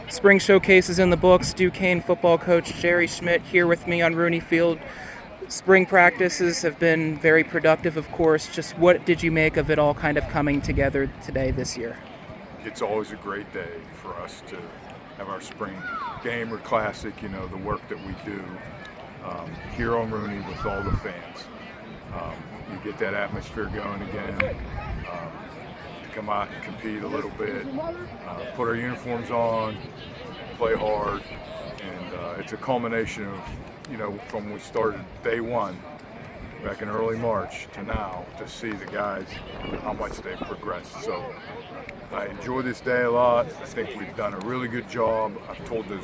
Spring showcase is in the books. Duquesne football coach Jerry Schmitt here with me on Rooney Field. Spring practices have been very productive, of course. Just what did you make of it all kind of coming together today this year? It's always a great day for us to have our spring game or classic, the work that we do here on Rooney with all the fans. You get that atmosphere going again, to come out and compete a little bit, put our uniforms on, play hard, and it's a culmination of, from when we started day one back in early March to now, to see the guys, how much they've progressed. So I enjoy this day a lot. I think we've done a really good job. I've told the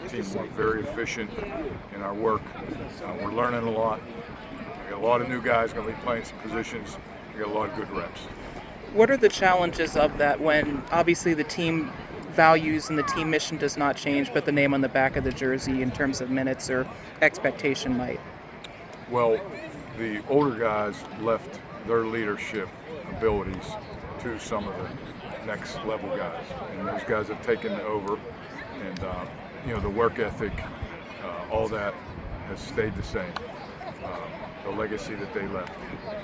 team we're very efficient in our work. We're learning a lot. We got a lot of new guys going to be playing some positions. We got a lot of good reps. What are the challenges of that when obviously the team values and the team mission does not change, but the name on the back of the jersey in terms of minutes or expectation might? Well, the older guys left their leadership abilities to some of the next level guys, and those guys have taken over, and the work ethic, all that has stayed the same. The legacy that they left,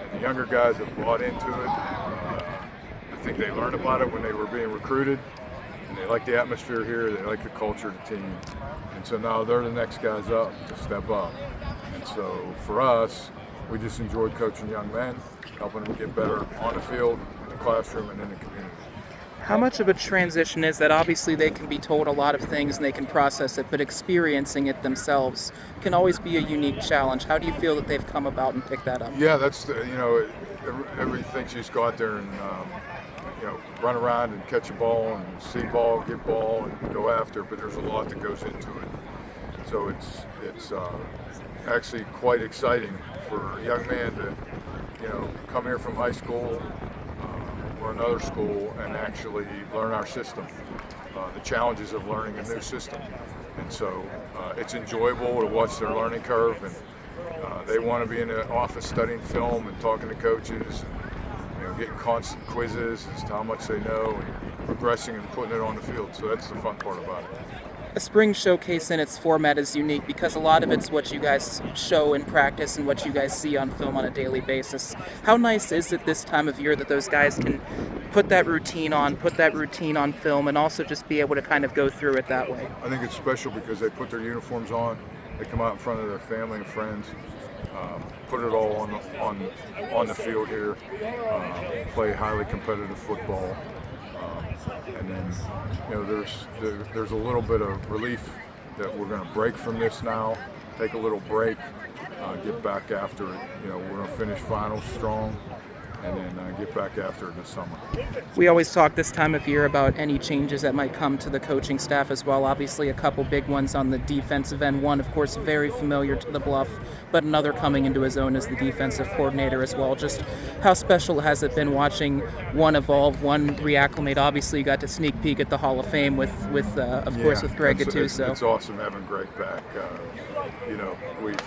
and the younger guys have bought into it. I think they learned about it when they were being recruited, and they like the atmosphere here, they like the culture of the team, and so now they're the next guys up to step up. And so for us, we just enjoyed coaching young men, helping them get better on the field, in the classroom, and in the community. How much of a transition is that? Obviously they can be told a lot of things and they can process it, but experiencing it themselves can always be a unique challenge. How do you feel that they've come about and picked that up? Yeah, that's everybody thinks you just go out there and run around and catch a ball and see ball, get ball, and go after, but there's a lot that goes into it. So it's actually quite exciting for a young man to come here from high school or another school and actually learn our system, the challenges of learning a new system. And so it's enjoyable to watch their learning curve, and they want to be in the office studying film and talking to coaches, and getting constant quizzes as to how much they know and progressing and putting it on the field. So that's the fun part about it. A spring showcase in its format is unique because a lot of it's what you guys show in practice and what you guys see on film on a daily basis. How nice is it this time of year that those guys can put that routine on film, and also just be able to kind of go through it that way? I think it's special because they put their uniforms on, they come out in front of their family and friends, put it all on the field here, play highly competitive football. And then, there's a little bit of relief that we're going to break from this now, take a little break, get back after it. We're going to finish finals strong, and then get back after it this summer. We always talk this time of year about any changes that might come to the coaching staff as well. Obviously, a couple big ones on the defensive end. One, of course, very familiar to the Bluff, but another coming into his own as the defensive coordinator as well. Just how special has it been watching one evolve, one reacclimate? Obviously, you got to sneak peek at the Hall of Fame with course, with Greg Gattuso. It's awesome having Greg back. We've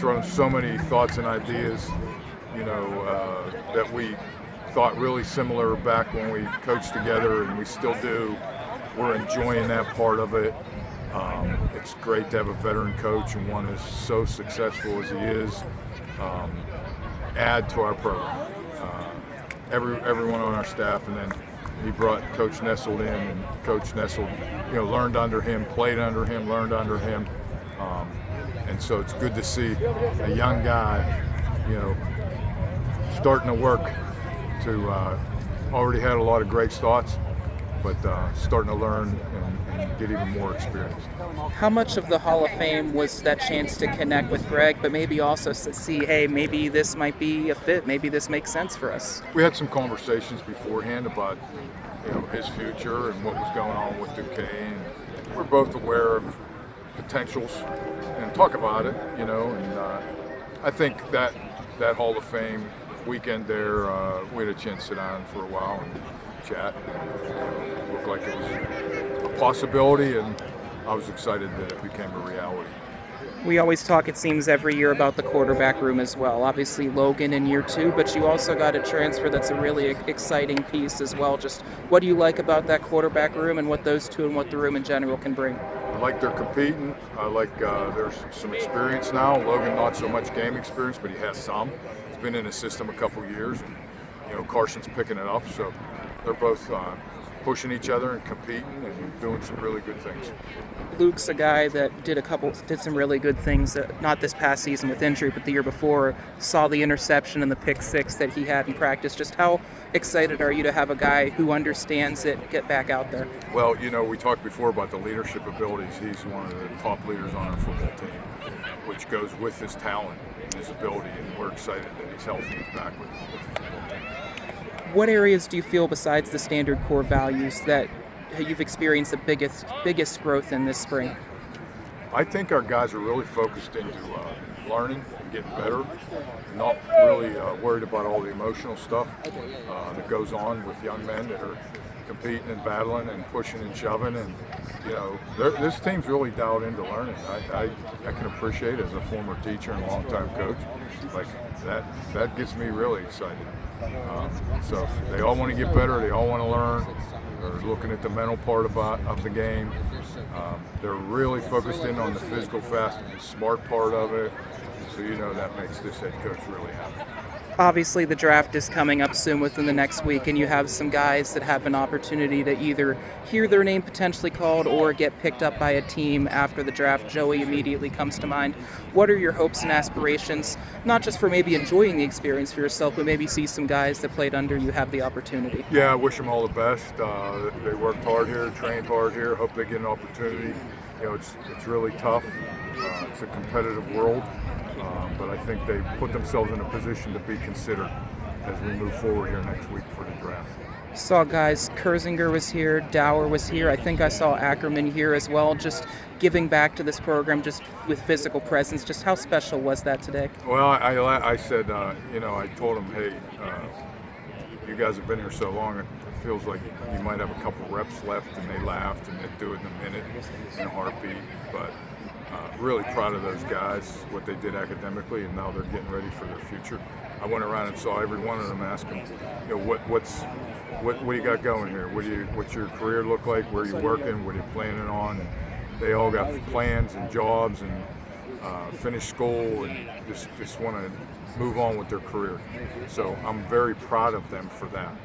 thrown so many thoughts and ideas that we thought really similar back when we coached together, and we still do. We're enjoying that part of it. It's great to have a veteran coach and one as so successful as he is add to our program. Everyone on our staff, and then he brought Coach Nestle in, and Coach Nestle, learned under him, played under him, learned under him, and so it's good to see a young guy, starting to work to already had a lot of great thoughts, but starting to learn and get even more experience. How much of the Hall of Fame was that chance to connect with Greg, but maybe also to see, hey, maybe this might be a fit, maybe this makes sense for us? We had some conversations beforehand about his future and what was going on with Duquesne. We're both aware of potentials and talk about it, and I think that Hall of Fame weekend there, we had a chance to sit down for a while and chat. It looked like it was a possibility, and I was excited that it became a reality. We always talk, it seems, every year about the quarterback room as well. Obviously, Logan in year 2, but you also got a transfer that's a really exciting piece as well. Just what do you like about that quarterback room and what those two and what the room in general can bring? I like they're competing. I like there's some experience now. Logan not so much game experience, but he has some. He's been in the system a couple years. And, Carson's picking it up, so they're both pushing each other and competing and doing some really good things. Luke's a guy that did some really good things, not this past season with injury, but the year before. Saw the interception and the pick six that he had in practice. Just how excited are you to have a guy who understands it get back out there? Well, we talked before about the leadership abilities. He's one of the top leaders on our football team, which goes with his talent and his ability, and we're excited that he's healthy and back with the football team. What areas do you feel, besides the standard core values, that you've experienced the biggest growth in this spring? I think our guys are really focused into learning and getting better, not really worried about all the emotional stuff that goes on with young men that are competing and battling and pushing and shoving. And this team's really dialed into learning. I can appreciate it as a former teacher and longtime coach. Like that gets me really excited. So they all want to get better. They all want to learn. They're looking at the mental part of the game. They're really focused in on the physical, fast, and smart part of it. So that makes this head coach really happy. Obviously, the draft is coming up soon within the next week, and you have some guys that have an opportunity to either hear their name potentially called or get picked up by a team after the draft. Joey immediately comes to mind. What are your hopes and aspirations, not just for maybe enjoying the experience for yourself, but maybe see some guys that played under you have the opportunity? Yeah, I wish them all the best. They worked hard here, trained hard here. Hope they get an opportunity. It's really tough. It's a competitive world. But I think they put themselves in a position to be considered as we move forward here next week for the draft. Saw guys, Kurzinger was here, Dower was here. I think I saw Ackerman here as well, just giving back to this program just with physical presence. Just how special was that today? Well, I said, I told them, hey, you guys have been here so long, it feels like you might have a couple reps left, and they laughed, and they'd do it in a minute, in a heartbeat. But really proud of those guys, what they did academically, and now they're getting ready for their future. I went around and saw every one of them, ask them, what do you got going here? What's your career look like? Where are you working? What are you planning on? And they all got plans and jobs and finish school and just want to move on with their career. So I'm very proud of them for that.